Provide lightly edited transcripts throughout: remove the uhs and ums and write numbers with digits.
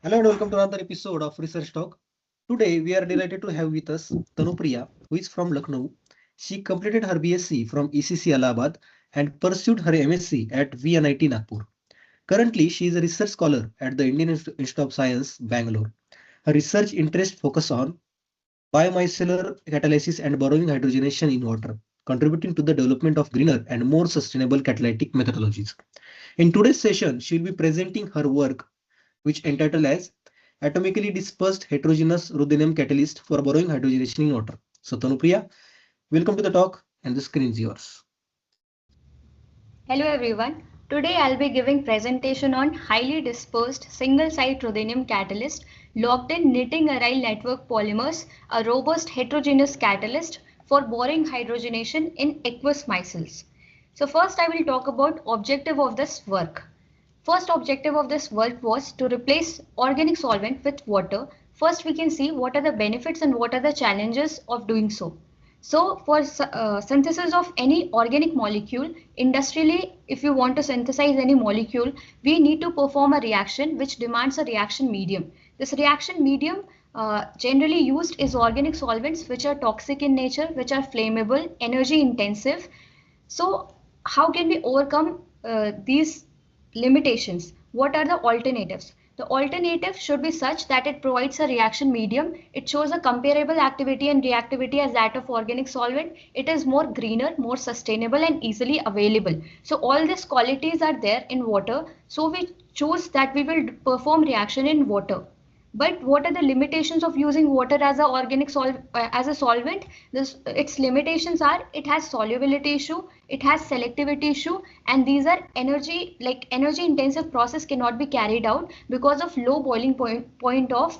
Hello and welcome to another episode of Research Talk. Today we are delighted to have with us Tanupriya, who is from Lucknow. She completed her BSc from ECC Allahabad and pursued her MSc at VNIT Nagpur. Currently, she is a research scholar at the Indian Institute of Science, Bangalore. Her research interests focus on biomicellar catalysis and borrowing hydrogenation in water, contributing to the development of greener and more sustainable catalytic methodologies. In today's session, she will be presenting her work, which entitled as Atomically Dispersed Heterogeneous Ruthenium Catalyst for Borrowing Hydrogenation in Water. So, Tanupriya, welcome to the talk, and the screen is yours. Hello everyone. Today I'll be giving presentation on highly dispersed single-site ruthenium catalyst locked in knitting aryl network polymers, a robust heterogeneous catalyst for boring hydrogenation in aqueous micelles. So first I will talk about objective of this work. First objective of this work was to replace organic solvent with water. First we can see what are the benefits and what are the challenges of doing so. So for synthesis of any organic molecule, industrially, if you want to synthesize any molecule, we need to perform a reaction which demands a reaction medium. This reaction medium generally used is organic solvents which are toxic in nature, which are flammable, energy intensive. So how can we overcome these limitations? What are the alternatives? The alternative should be such that it provides a reaction medium. It shows a comparable activity and reactivity as that of organic solvent. It is more greener, more sustainable and easily available. So all these qualities are there in water. So we choose that we will perform reaction in water. But what are the limitations of using water as a as a solvent? Its limitations are it has solubility issue, it has selectivity issue, and these are energy intensive process cannot be carried out because of low boiling point of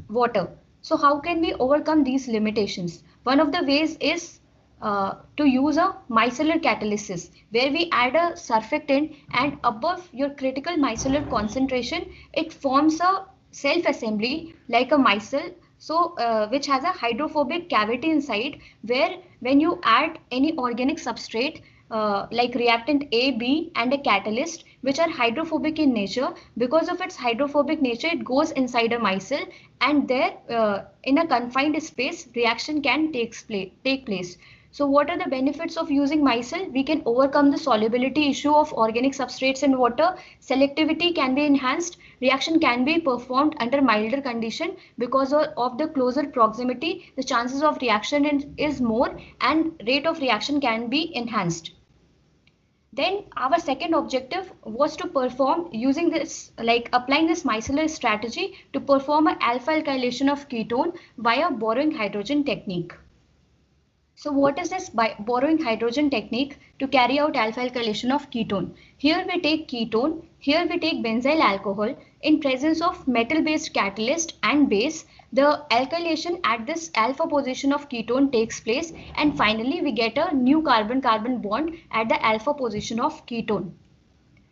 water. So how can we overcome these limitations? One of the ways is to use a micellar catalysis where we add a surfactant and above your critical micellar concentration it forms a self assembly like a micelle, so which has a hydrophobic cavity inside where when you add any organic substrate like reactant A, B and a catalyst which are hydrophobic in nature, because of its hydrophobic nature it goes inside a micelle and there in a confined space reaction can take place. So what are the benefits of using micelle? We can overcome the solubility issue of organic substrates in water. Selectivity can be enhanced. Reaction can be performed under milder condition because of the closer proximity. The chances of reaction is more and rate of reaction can be enhanced. Then our second objective was to perform using this, like applying this micellar strategy to perform an alpha alkylation of ketone via borrowing hydrogen technique. So what is this borrowing hydrogen technique to carry out alpha alkylation of ketone? Here we take ketone, here we take benzyl alcohol. In presence of metal based catalyst and base, the alkylation at this alpha position of ketone takes place and finally we get a new carbon-carbon bond at the alpha position of ketone.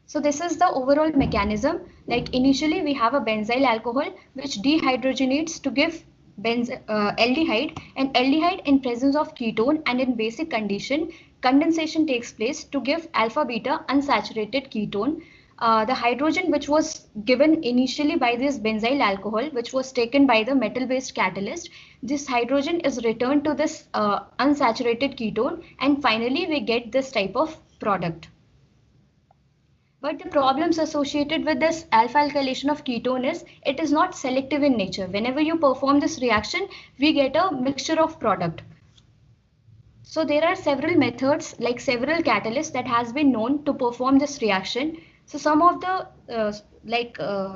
So this is the overall mechanism. Like initially we have a benzyl alcohol which dehydrogenates to give aldehyde, and aldehyde in presence of ketone and in basic condition condensation takes place to give alpha beta unsaturated ketone. The hydrogen which was given initially by this benzyl alcohol which was taken by the metal based catalyst, this hydrogen is returned to this unsaturated ketone and finally we get this type of product. But the problems associated with this alpha alkylation of ketone is it is not selective in nature. Whenever you perform this reaction, we get a mixture of product. So there are several methods, like several catalysts that has been known to perform this reaction. So some of the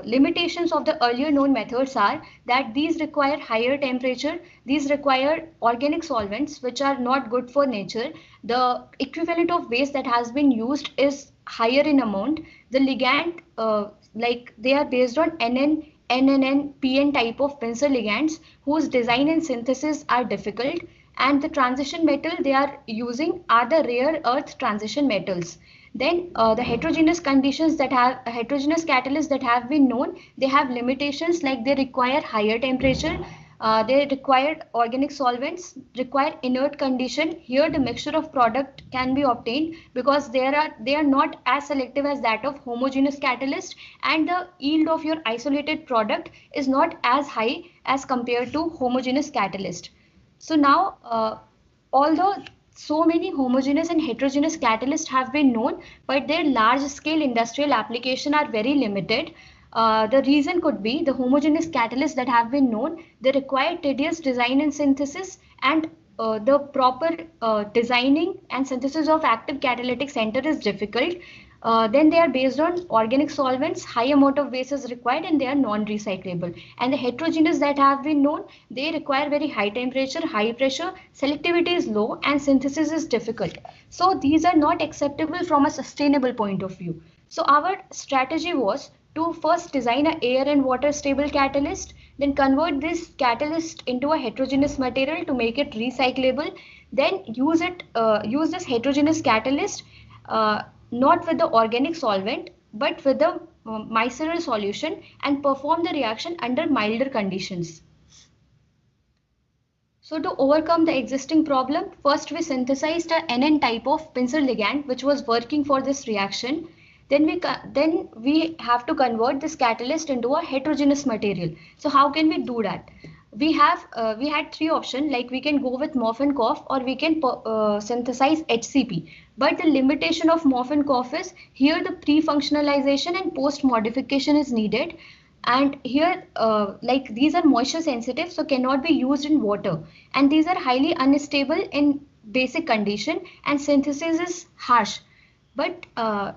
limitations of the earlier known methods are that these require higher temperature, these require organic solvents which are not good for nature. The equivalent of waste that has been used is higher in amount. The ligand they are based on NN, NNN, PN type of pencil ligands whose design and synthesis are difficult, and the transition metal they are using are the rare earth transition metals. Then the heterogeneous conditions that have heterogeneous catalysts that have been known, they have limitations like they require higher temperature, They require organic solvents, require inert condition. Here the mixture of product can be obtained because they are not as selective as that of homogeneous catalyst, and the yield of your isolated product is not as high as compared to homogeneous catalyst. So now, although so many homogeneous and heterogeneous catalysts have been known, but their large scale industrial application are very limited. The reason could be the homogeneous catalysts that have been known, they require tedious design and synthesis, and the proper designing and synthesis of active catalytic center is difficult. Then they are based on organic solvents, high amount of base is required, and they are non-recyclable. And the heterogeneous that have been known, they require very high temperature, high pressure, selectivity is low, and synthesis is difficult. So these are not acceptable from a sustainable point of view. So our strategy was to first design a air and water stable catalyst, then convert this catalyst into a heterogeneous material to make it recyclable, then use this heterogeneous catalyst not with the organic solvent but with the micellar solution, and perform the reaction under milder conditions. So to overcome the existing problem, first we synthesized a NN type of pincer ligand which was working for this reaction. Then we have to convert this catalyst into a heterogeneous material. So how can we do that? We had three options, like we can go with MOF or we can synthesize HCP. But the limitation of MOF is here the pre-functionalization and post modification is needed. And here like these are moisture sensitive, so cannot be used in water, and these are highly unstable in basic condition, and synthesis is harsh. But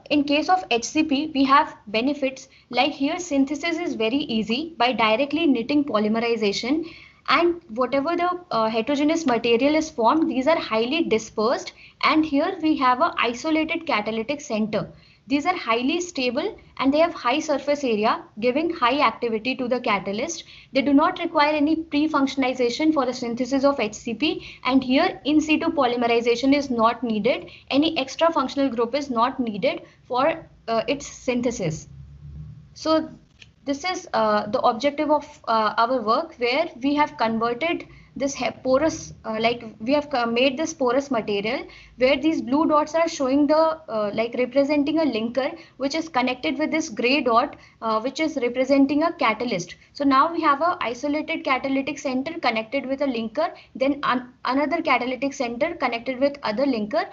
in case of HCP, we have benefits, like here synthesis is very easy by directly knitting polymerization, and whatever the heterogeneous material is formed, these are highly dispersed, and here we have a isolated catalytic center. These are highly stable and they have high surface area, giving high activity to the catalyst. They do not require any pre-functionalization for the synthesis of HCP, and here in situ polymerization is not needed. Any extra functional group is not needed for its synthesis. So this is the objective of our work, where we have converted this porous, like we have made this porous material, where these blue dots are showing the like representing a linker which is connected with this gray dot which is representing a catalyst. So now we have a isolated catalytic center connected with a linker, then another catalytic center connected with other linker.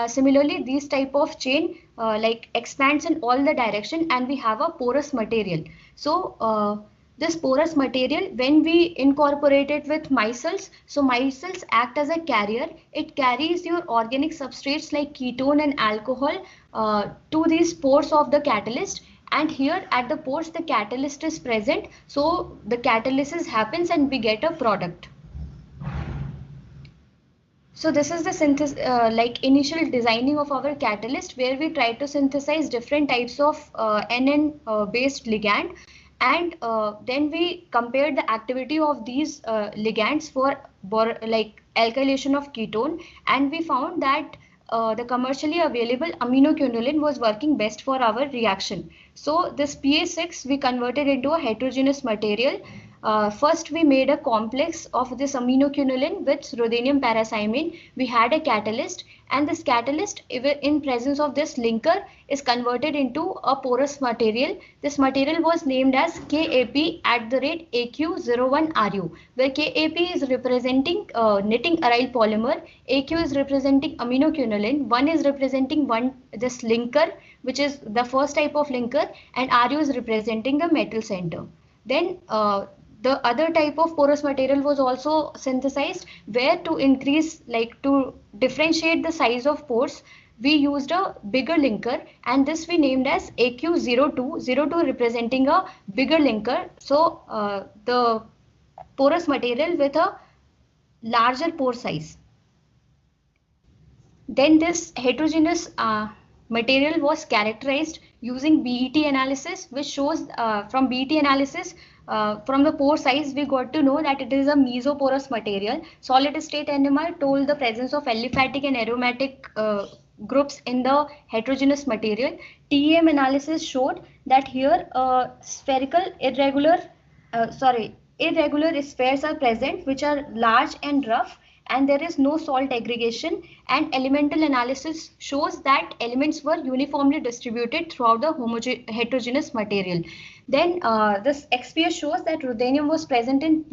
Similarly, these type of chain like expands in all the direction, and we have a porous material. So this porous material, when we incorporate it with micelles, so micelles act as a carrier. It carries your organic substrates like ketone and alcohol to these pores of the catalyst, and here at the pores the catalyst is present, so the catalysis happens and we get a product. So this is the like initial designing of our catalyst, where we try to synthesize different types of NN based ligand, and then we compared the activity of these ligands for like alkylation of ketone, and we found that the commercially available aminocunolin was working best for our reaction. So this PA6 we converted into a heterogeneous material. First we made a complex of this aminocunolin with ruthenium parathymine. We had a catalyst, and this catalyst in presence of this linker is converted into a porous material. This material was named as KAP@AQ01RU, where KAP is representing knitting aryl polymer, AQ is representing aminocunolin, 1 is representing this linker which is the first type of linker, and RU is representing the metal center. Then the other type of porous material was also synthesized, where to increase, like to differentiate the size of pores, we used a bigger linker, and this we named as AQ02, 02 representing a bigger linker. So the porous material with a larger pore size. Then this heterogeneous material was characterized using BET analysis, which shows from BET analysis from the pore size we got to know that it is a mesoporous material. Solid state NMR told the presence of aliphatic and aromatic groups in the heterogeneous material. TEM analysis showed that here spherical irregular spheres are present which are large and rough, and there is no salt aggregation, and elemental analysis shows that elements were uniformly distributed throughout the heterogeneous material. Then this XPS shows that ruthenium was present in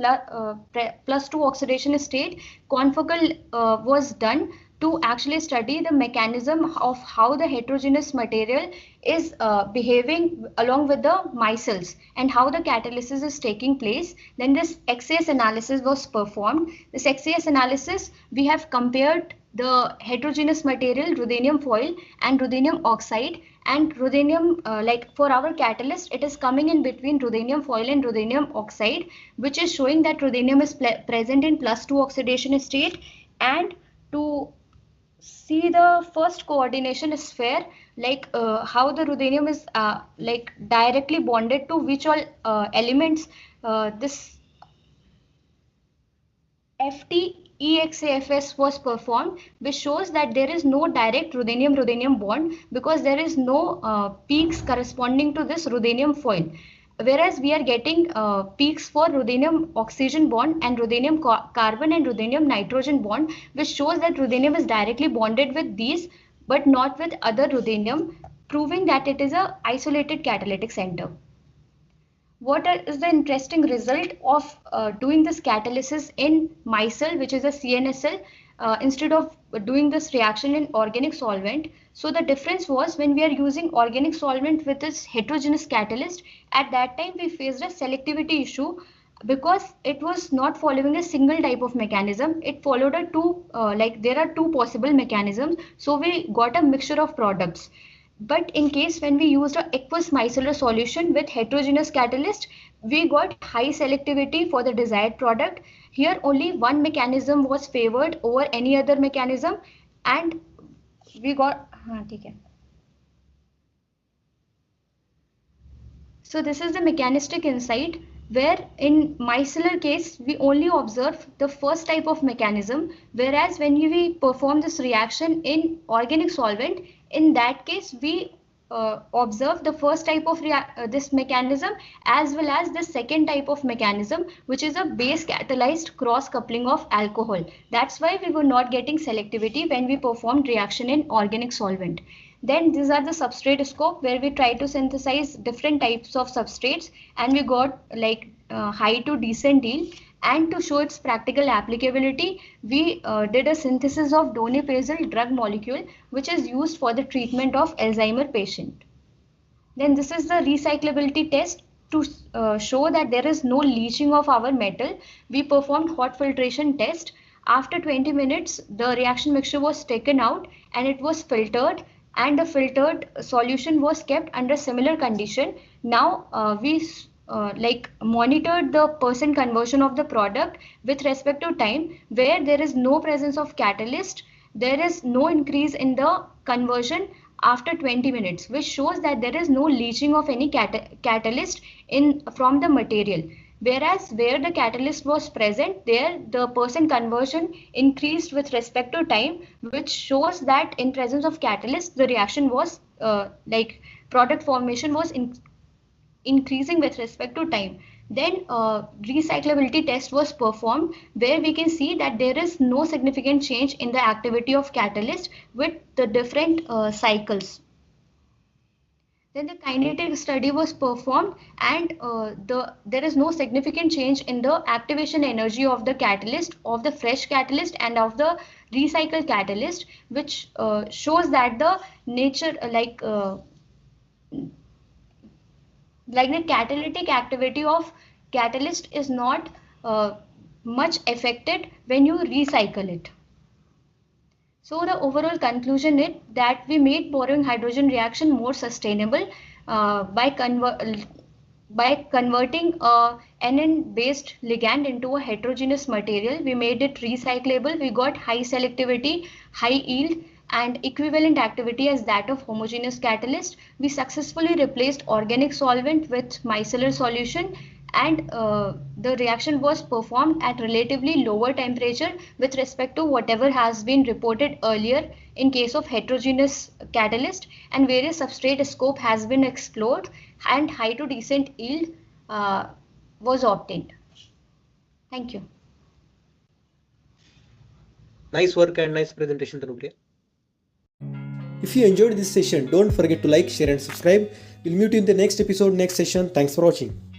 plus 2 oxidation state. Confocal was done to actually study the mechanism of how the heterogeneous material is behaving along with the micelles and how the catalysis is taking place. Then this XAS analysis was performed. This XAS analysis, we have compared the heterogeneous material ruthenium foil and ruthenium oxide, and ruthenium like for our catalyst it is coming in between ruthenium foil and ruthenium oxide, which is showing that ruthenium is present in plus 2 oxidation state. And to see the first coordination sphere, like how the ruthenium is like directly bonded to which all elements, this FTEXAFS was performed, which shows that there is no direct ruthenium-ruthenium bond because there is no peaks corresponding to this ruthenium foil. Whereas we are getting peaks for ruthenium oxygen bond and ruthenium carbon and ruthenium nitrogen bond, which shows that ruthenium is directly bonded with these but not with other ruthenium, proving that it is a isolated catalytic center. What is the interesting result of doing this catalysis in micelle, which is a CNSL, instead of doing this reaction in organic solvent? So the difference was when we are using organic solvent with this heterogeneous catalyst, at that time we faced a selectivity issue because it was not following a single type of mechanism. It followed a two, like there are two possible mechanisms. So we got a mixture of products. But in case when we used a aqueous micellar solution with heterogeneous catalyst, we got high selectivity for the desired product. Here only one mechanism was favored over any other mechanism, and we got okay. So this is the mechanistic insight, where in micellar case we only observe the first type of mechanism, whereas when we perform this reaction in organic solvent, in that case we observe the first type of this mechanism as well as the second type of mechanism, which is a base catalyzed cross coupling of alcohol. That's why we were not getting selectivity when we performed reaction in organic solvent. Then these are the substrate scope, where we try to synthesize different types of substrates, and we got like high to decent yield. And to show its practical applicability, we did a synthesis of donepezil drug molecule, which is used for the treatment of Alzheimer patient. Then this is the recyclability test. To show that there is no leaching of our metal, we performed hot filtration test. After 20 minutes, the reaction mixture was taken out and it was filtered, and the filtered solution was kept under similar condition. Now we like monitored the percent conversion of the product with respect to time. Where there is no presence of catalyst, there is no increase in the conversion after 20 minutes, which shows that there is no leaching of any catalyst in from the material. Whereas where the catalyst was present, there the percent conversion increased with respect to time, which shows that in presence of catalyst the reaction was like product formation was increasing with respect to time. Then recyclability test was performed, where we can see that there is no significant change in the activity of catalyst with the different cycles. Then the kinetic study was performed, and there is no significant change in the activation energy of the catalyst, of the fresh catalyst and of the recycled catalyst, which shows that the nature like the catalytic activity of catalyst is not much affected when you recycle it. So the overall conclusion is that we made boron hydrogen reaction more sustainable by converting a NN based ligand into a heterogeneous material. We made it recyclable. We got high selectivity, high yield, and equivalent activity as that of homogeneous catalyst. We successfully replaced organic solvent with micellar solution, and the reaction was performed at relatively lower temperature with respect to whatever has been reported earlier in case of heterogeneous catalyst, and various substrate scope has been explored and high to decent yield was obtained. Thank you. Nice work and nice presentation, Tanupriya. If you enjoyed this session, don't forget to like, share, and subscribe. We'll meet you in the next episode, next session. Thanks for watching.